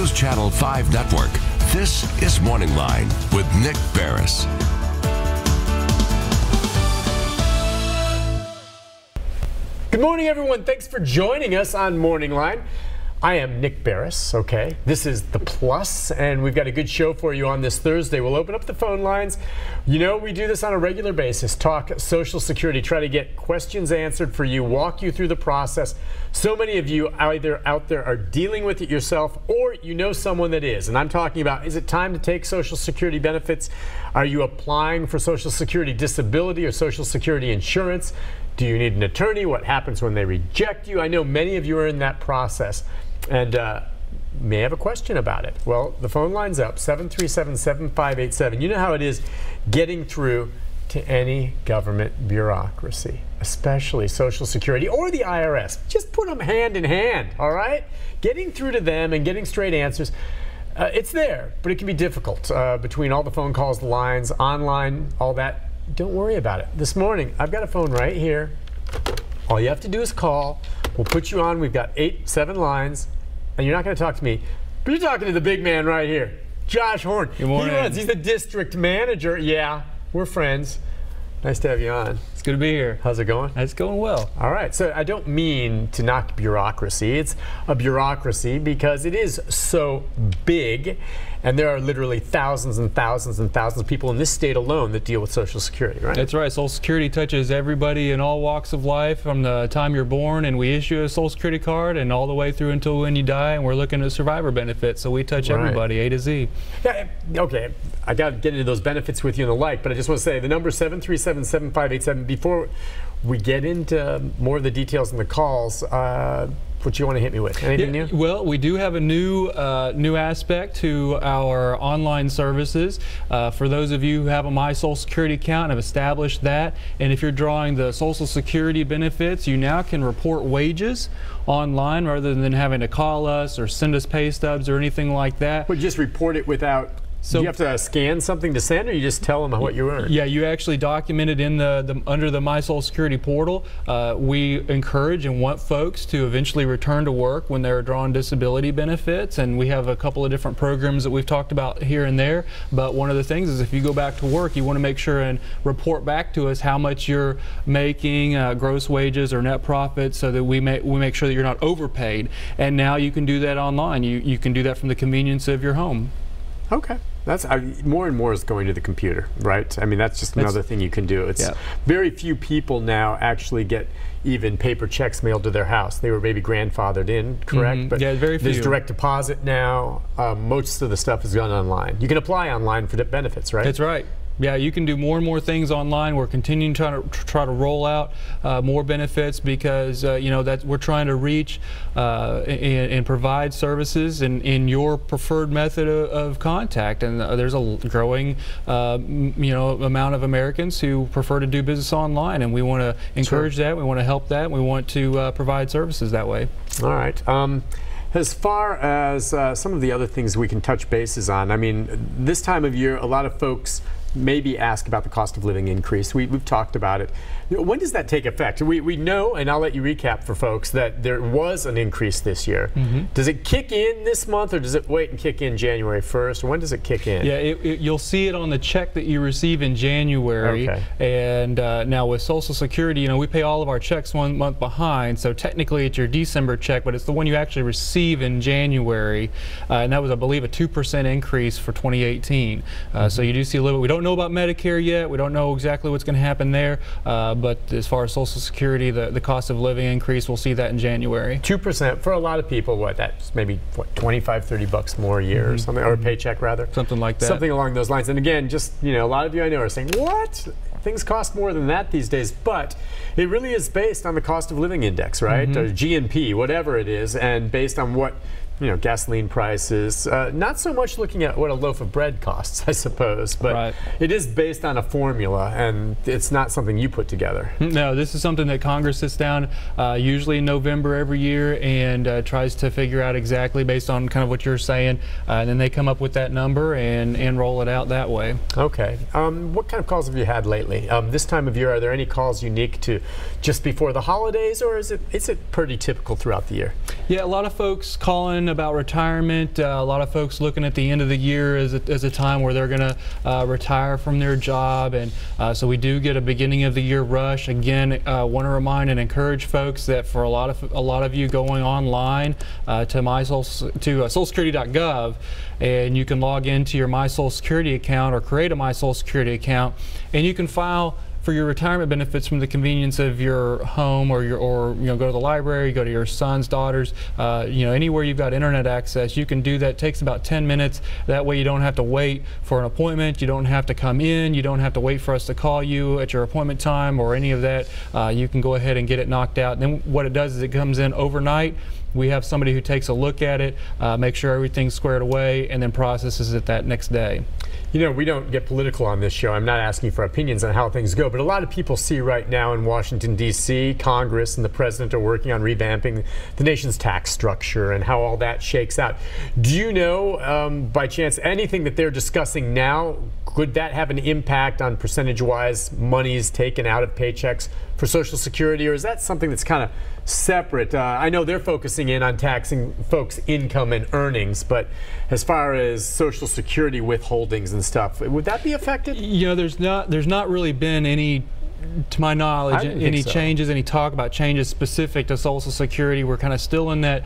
News Channel 5 Network, this is MorningLine with Nick Barris. Good morning, everyone. Thanks for joining us on MorningLine. I am Nick Barris, okay? This is The Plus, and we've got a good show for you on this Thursday. We'll open up the phone lines. You know, we do this on a regular basis, talk Social Security, try to get questions answered for you, walk you through the process. So many of you either out there are dealing with it yourself or you know someone that is. And I'm talking about, is it time to take Social Security benefits? Are you applying for Social Security disability or Social Security insurance? Do you need an attorney? What happens when they reject you? I know many of you are in that process and may have a question about it. Well, the phone line's up, 737-7587. You know how it is getting through to any government bureaucracy, especially Social Security or the IRS. Just put them hand in hand, all right? Getting through to them and getting straight answers. It's there, but it can be difficult between all the phone calls, the lines, online, all that. Don't worry about it. This morning, I've got a phone right here. All you have to do is call. We'll put you on. We've got 7 lines, and you're not going to talk to me, but you're talking to the big man right here, Josh Horn. Good morning. He's the district manager. Yeah, we're friends. Nice to have you on. It's good to be here. How's it going? It's going well. All right. So I don't mean to knock bureaucracy. It's a bureaucracy because it is so big, and there are literally thousands and thousands and thousands of people in this state alone that deal with Social Security, right? That's right. Social Security touches everybody in all walks of life from the time you're born, and we issue a Social Security card, and all the way through until when you die, and we're looking at survivor benefits, so we touch everybody, A to Z. Yeah, okay. I got to get into those benefits with you and the like, but I just want to say the number is 737-7587. Before we get into more of the details in the calls, what you want to hit me with? Anything new? Well, we do have a new aspect to our online services. For those of you who have a My Social Security account and have established that, and if you're drawing the Social Security benefits, you now can report wages online rather than having to call us or send us pay stubs or anything like that. But just report it without. So do you have to scan something to send, or you just tell them what you earned? Yeah, you actually document it in under the My Social Security portal. We encourage and want folks to eventually return to work when they're drawing disability benefits, and we have a couple of different programs that we've talked about here and there. But one of the things is if you go back to work, you want to make sure and report back to us how much you're making, gross wages or net profits, so that we make sure that you're not overpaid. And now you can do that online. You can do that from the convenience of your home. Okay. That's more and more is going to the computer, right? I mean, that's just another thing you can do. It's very few people now actually get even paper checks mailed to their house. They were maybe grandfathered in, correct? But yeah, very few. There's direct deposit now. Most of the stuff is done online. You can apply online for benefits, right? That's right. Yeah, you can do more and more things online. We're continuing to try to roll out more benefits because you know that we're trying to reach and provide services in your preferred method of contact. And there's a growing you know, amount of Americans who prefer to do business online, and we want to encourage that. We want to help that. We want to provide services that way. All right. As far as some of the other things we can touch bases on, I mean, this time of year, a lot of folks maybe ask about the cost of living increase. We've talked about it. When does that take effect? We know, and I'll let you recap for folks, that there was an increase this year. Does it kick in this month, or does it wait and kick in January 1st? Or when does it kick in? Yeah, you'll see it on the check that you receive in January. Okay. And now with Social Security, you know, we pay all of our checks 1 month behind, so technically it's your December check, but it's the one you actually receive in January. And that was, I believe, a 2% increase for 2018. So you do see a little bit. We don't know about Medicare yet. We don't know exactly what's going to happen there. But as far as Social Security, the cost of living increase, we'll see that in January. 2% for a lot of people. That's maybe what, 25, 30 bucks more a year or something, or a paycheck rather. Something like that. Something along those lines. And again, just, you know, a lot of you I know are saying, what? Things cost more than that these days, but it really is based on the cost of living index, right? Or GNP, whatever it is, and based on what, you know, gasoline prices, not so much looking at what a loaf of bread costs, I suppose, but it is based on a formula, and it's not something you put together. No, this is something that Congress sits down usually in November every year and tries to figure out exactly based on kind of what you're saying, and then they come up with that number and roll it out that way. Okay. What kind of calls have you had lately? This time of year, are there any calls unique to just before the holidays, or is it pretty typical throughout the year? Yeah, a lot of folks calling discussion about retirement. A lot of folks looking at the end of the year as a time where they're going to retire from their job, and so we do get a beginning of the year rush. Again, want to remind and encourage folks that for a lot of you going online to socialsecurity.gov, and you can log into your My Social Security account or create a My Social Security account, and you can file for your retirement benefits from the convenience of your home, or go to the library, go to your sons, daughters, anywhere you've got internet access. You can do that. It takes about 10 minutes. That way you don't have to wait for an appointment. You don't have to come in. You don't have to wait for us to call you at your appointment time or any of that. You can go ahead and get it knocked out. And then what it does is it comes in overnight. We have somebody who takes a look at it, make sure everything's squared away, and then processes it that next day. You know, we don't get political on this show. I'm not asking for opinions on how things go, but a lot of people see right now in Washington, D.C., Congress and the president are working on revamping the nation's tax structure and how all that shakes out. Do you know, by chance, anything that they're discussing now, could that have an impact on percentage-wise monies taken out of paychecks for Social Security, or is that something that's kind of separate? I know they're focusing in on taxing folks' income and earnings, but as far as Social Security withholdings and stuff, would that be affected? You know, there's not really been any, to my knowledge, any changes, any talk about changes specific to Social Security. We're kind of still in that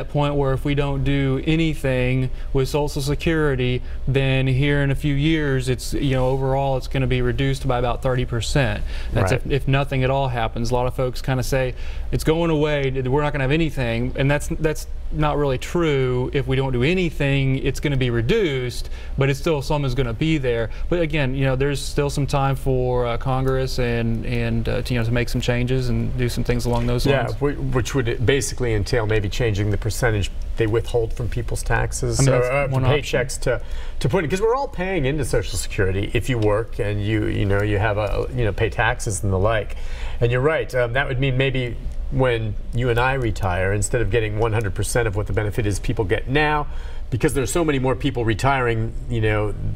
point where if we don't do anything with Social Security, then here in a few years, it's, overall it's going to be reduced by about 30%. That's right. if nothing at all happens. A lot of folks kind of say it's going away, we're not going to have anything, and that's not really true. If we don't do anything, it's going to be reduced, but it's still, some is going to be there. But again, there's still some time for Congress and to make some changes and do some things along those lines. Yeah, which would basically entail maybe changing the percentage they withhold from people's taxes, from paychecks to put in, because we're all paying into Social Security if you work and you have pay taxes and the like. And you're right, that would mean maybe when you and I retire, instead of getting 100% of what the benefit is people get now, because there's so many more people retiring,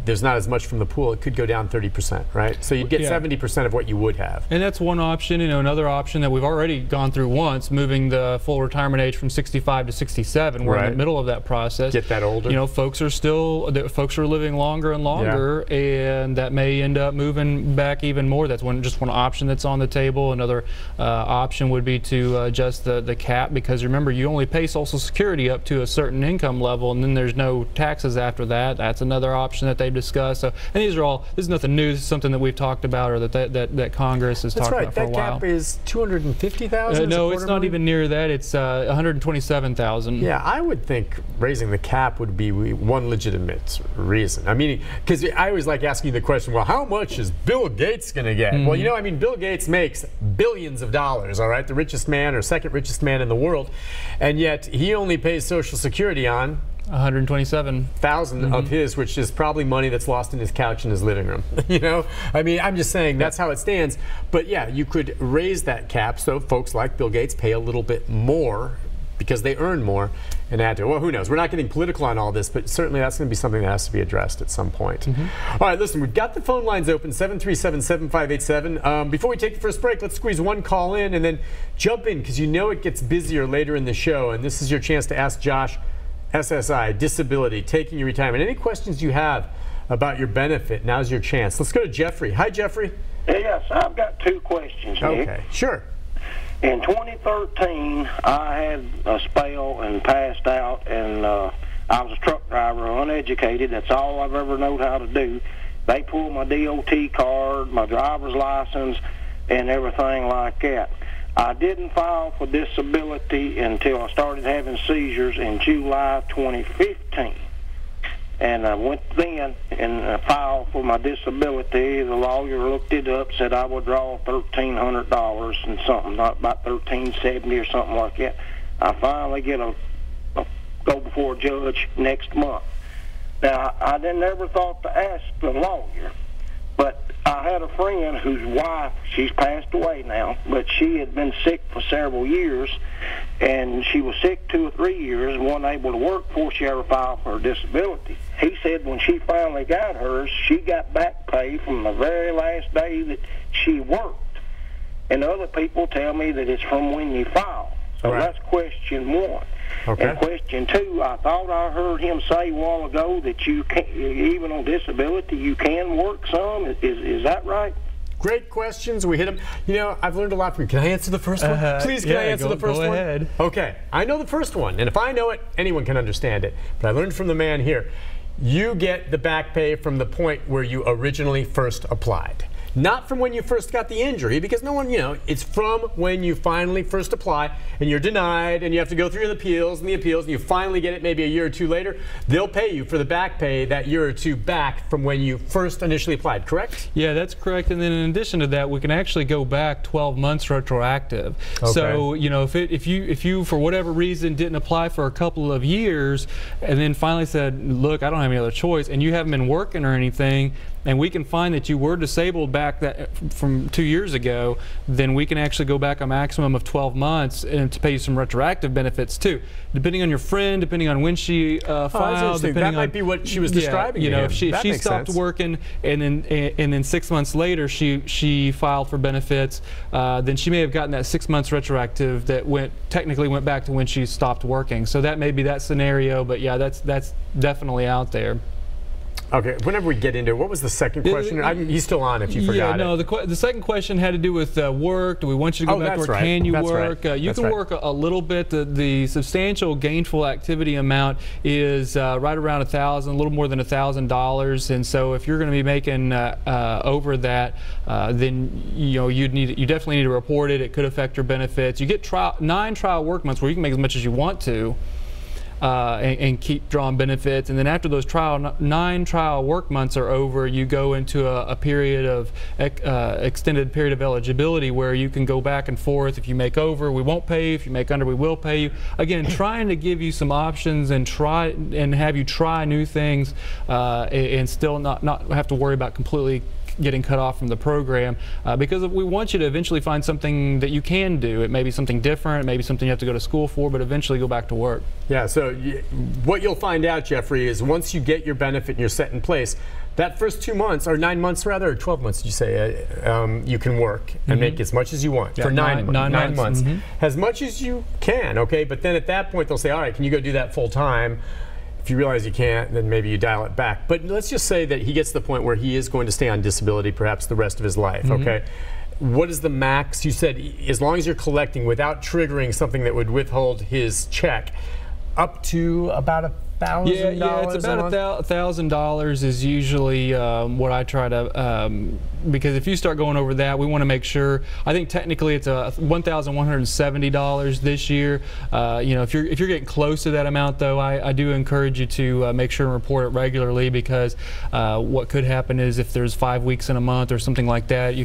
there's not as much from the pool, it could go down 30%, right? So you'd get 70% of what you would have. And that's one option. Another option that we've already gone through once, moving the full retirement age from 65 to 67. We're in the middle of that process. Get that older. Folks are living longer and longer, and that may end up moving back even more. That's just one option that's on the table. Another option would be to adjust the cap, because remember, you only pay Social Security up to a certain income level, and then there's no taxes after that. That's another option that they've discussed. So, and these are all, this is nothing new. This is something that we've talked about, or that Congress has talked about for a while. That cap is $250,000? No, it's not even near that. It's $127,000. Yeah, I would think raising the cap would be one legitimate reason. I mean, because I always like asking the question, well, how much is Bill Gates going to get? Well, Bill Gates makes billions of dollars, all right? The richest man or second richest man in the world, and yet he only pays Social Security on $127,000 of his, which is probably money that's lost in his couch in his living room. I mean, I'm just saying that's how it stands. But yeah, you could raise that cap so folks like Bill Gates pay a little bit more because they earn more and add to it. Well, who knows? We're not getting political on all this, but certainly that's going to be something that has to be addressed at some point. All right, listen, we've got the phone lines open, 737-7587. Before we take the first break, let's squeeze one call in and then jump in, because it gets busier later in the show, and this is your chance to ask Josh SSI, disability, taking your retirement. Any questions you have about your benefit, now's your chance. Let's go to Jeffrey. Hi, Jeffrey. Yes, I've got two questions, Nick. Okay, sure. In 2013, I had a spell and passed out, and I was a truck driver, uneducated. That's all I've ever known how to do. They pulled my DOT card, my driver's license, and everything like that. I didn't file for disability until I started having seizures in July 2015. And I went then and filed for my disability. The lawyer looked it up, said I would draw $1,300 and something, not about $1,370 or something like that. I finally get go before a judge next month. Now, I never thought to ask the lawyer, but I had a friend whose wife, she's passed away now, but she had been sick for several years, and she was sick 2 or 3 years and wasn't able to work before she ever filed for her disability. He said when she finally got hers, she got back pay from the very last day that she worked. And other people tell me that it's from when you file. So Right. that's question one. Okay. And question two, I thought I heard him say a while ago that you can, even on disability, you can work some. Is that right? Great questions. We hit them. You know, I've learned a lot from you. Can I answer the first one? Please, can I answer the first one? Go ahead. Okay. I know the first one, and if I know it, anyone can understand it. But I learned from the man here. You get the back pay from the point where you originally first applied. Not from when you first got the injury, because no one, you know, it's from when you finally first apply and you're denied and you have to go through the appeals and you finally get it maybe a year or two later. They'll pay you for the back pay that year or two back from when you first initially applied, correct? Yeah, that's correct. And then in addition to that, we can actually go back 12 months retroactive. Okay. So, you know, if you for whatever reason didn't apply for a couple of years and then finally said, look, I don't have any other choice, and you haven't been working or anything, and we can find that you were disabled back from 2 years ago, then we can actually go back a maximum of 12 months and to pay you some retroactive benefits too. Depending on your friend, depending on when she filed, that might be what she was describing. You know, if she stopped sense. working and then 6 months later she filed for benefits, then she may have gotten that 6 months retroactive that technically went back to when she stopped working. So that may be that scenario, but yeah, that's definitely out there. Okay, whenever we get into it, what was the second question? He's still on if you forgot no, the second question had to do with work. Do we want you to go back to work? Right. Can you that's work? Right. You can work a little bit. The substantial gainful activity amount is right around $1,000, a little more than $1,000. And so if you're going to be making over that, then you definitely need to report it. It could affect your benefits. You get 9 trial work months where you can make as much as you want to. And keep drawing benefits, and then after those 9 trial work months are over, you go into a period of extended period of eligibility where you can go back and forth. If you make over, we won't pay you. If you make under, we will pay you. Again, trying to give you some options and have you try new things and still not have to worry about completely getting cut off from the program, because we want you to eventually find something that you can do. It may be something different, it may be something you have to go to school for, but eventually go back to work. Yeah, so what you'll find out, Jeffrey, is once you get your benefit and you're set in place, that first 2 months, or 9 months rather, or 12 months, did you say, you can work and make as much as you want for nine months. As much as you can, okay? But then at that point, they'll say, all right, can you go do that full time? If you realize you can't, then maybe you dial it back. But let's just say that he gets to the point where he is going to stay on disability perhaps the rest of his life, okay? What is the max? You said as long as you're collecting without triggering something that would withhold his check, up to about $1,000. Yeah, it's about $1,000 is usually what I try to, because if you start going over that, we want to make sure. I think technically it's $1,170 this year. If you're getting close to that amount, though, I do encourage you to make sure and report it regularly, because what could happen is if there's 5 weeks in a month or something like that, you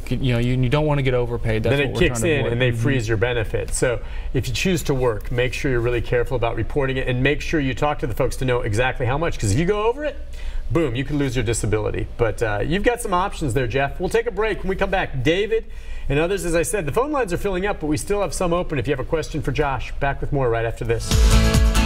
don't want to get overpaid. That's then it kicks in and they freeze your benefits. So if you choose to work, make sure you're really careful about reporting it, and make sure you talk to the folks to know exactly how much, because if you go over it, boom, you can lose your disability. But you've got some options there, Jeff. We'll take a break. When we come back, David and others, as I said, the phone lines are filling up, but we still have some open if you have a question for Josh. Back with more right after this.